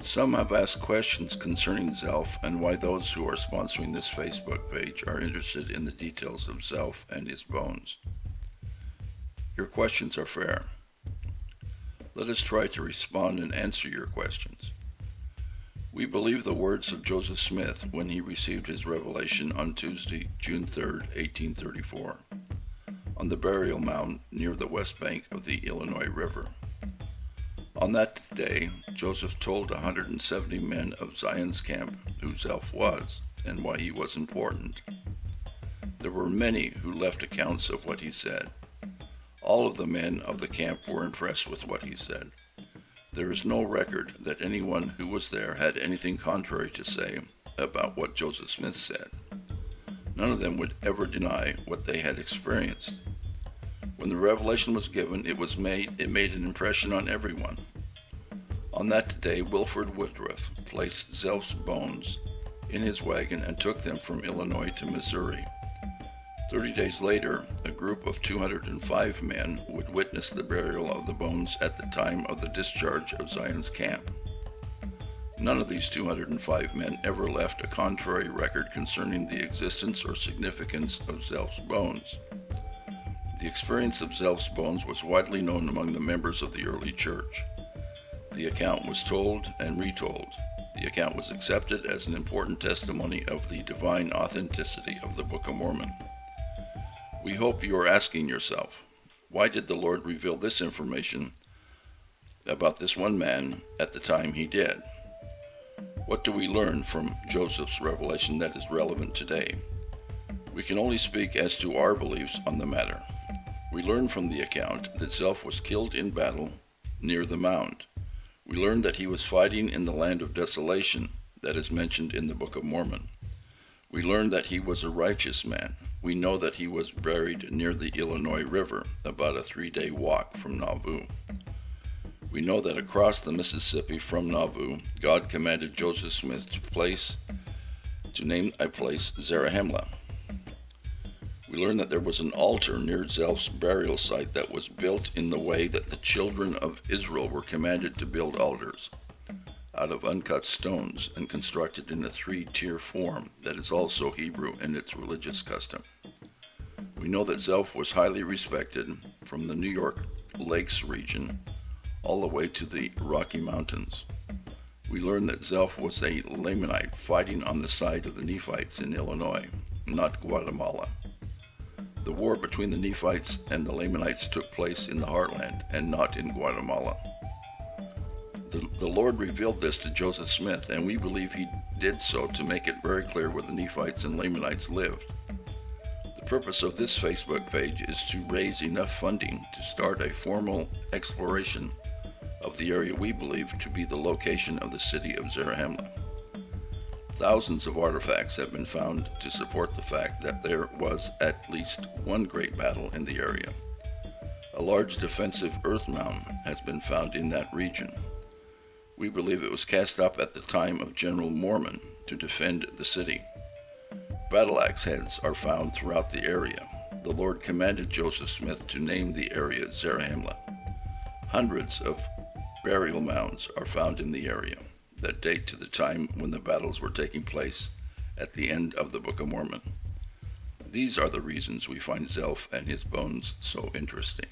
Some have asked questions concerning Zelph and why those who are sponsoring this Facebook page are interested in the details of Zelph and his bones. Your questions are fair. Let us try to respond and answer your questions. We believe the words of Joseph Smith when he received his revelation on Tuesday, June 3, 1834, on the burial mound near the west bank of the Illinois River. On that day, Joseph told 170 men of Zion's camp who Zelph was and why he was important. There were many who left accounts of what he said. All of the men of the camp were impressed with what he said. There is no record that anyone who was there had anything contrary to say about what Joseph Smith said. None of them would ever deny what they had experienced. When the revelation was given, it made an impression on everyone. On that day, Wilford Woodruff placed Zelph's bones in his wagon and took them from Illinois to Missouri. 30 days later, a group of 205 men would witness the burial of the bones at the time of the discharge of Zion's camp. None of these 205 men ever left a contrary record concerning the existence or significance of Zelph's bones. The experience of Zelph's bones was widely known among the members of the early church. The account was told and retold. The account was accepted as an important testimony of the divine authenticity of the Book of Mormon. We hope you are asking yourself, why did the Lord reveal this information about this one man at the time he did? What do we learn from Joseph's revelation that is relevant today? We can only speak as to our beliefs on the matter. We learn from the account that Zelph was killed in battle near the mound. We learn that he was fighting in the land of desolation that is mentioned in the Book of Mormon. We learn that he was a righteous man. We know that he was buried near the Illinois River, about a 3-day walk from Nauvoo. We know that across the Mississippi from Nauvoo, God commanded Joseph Smith to name a place Zarahemla. We learn that there was an altar near Zelph's burial site that was built in the way that the children of Israel were commanded to build altars, out of uncut stones and constructed in a 3-tier form that is also Hebrew in its religious custom. We know that Zelph was highly respected from the New York Lakes region all the way to the Rocky Mountains. We learn that Zelph was a Lamanite fighting on the side of the Nephites in Illinois, not Guatemala. The war between the Nephites and the Lamanites took place in the heartland and not in Guatemala. The Lord revealed this to Joseph Smith, and we believe he did so to make it very clear where the Nephites and Lamanites lived. The purpose of this Facebook page is to raise enough funding to start a formal exploration of the area we believe to be the location of the city of Zarahemla. Thousands of artifacts have been found to support the fact that there was at least one great battle in the area. A large defensive earth mound has been found in that region. We believe it was cast up at the time of General Mormon to defend the city. Battle axe heads are found throughout the area. The Lord commanded Joseph Smith to name the area Zarahemla. Hundreds of burial mounds are found in the area that date to the time when the battles were taking place at the end of the Book of Mormon. These are the reasons we find Zelph and his bones so interesting.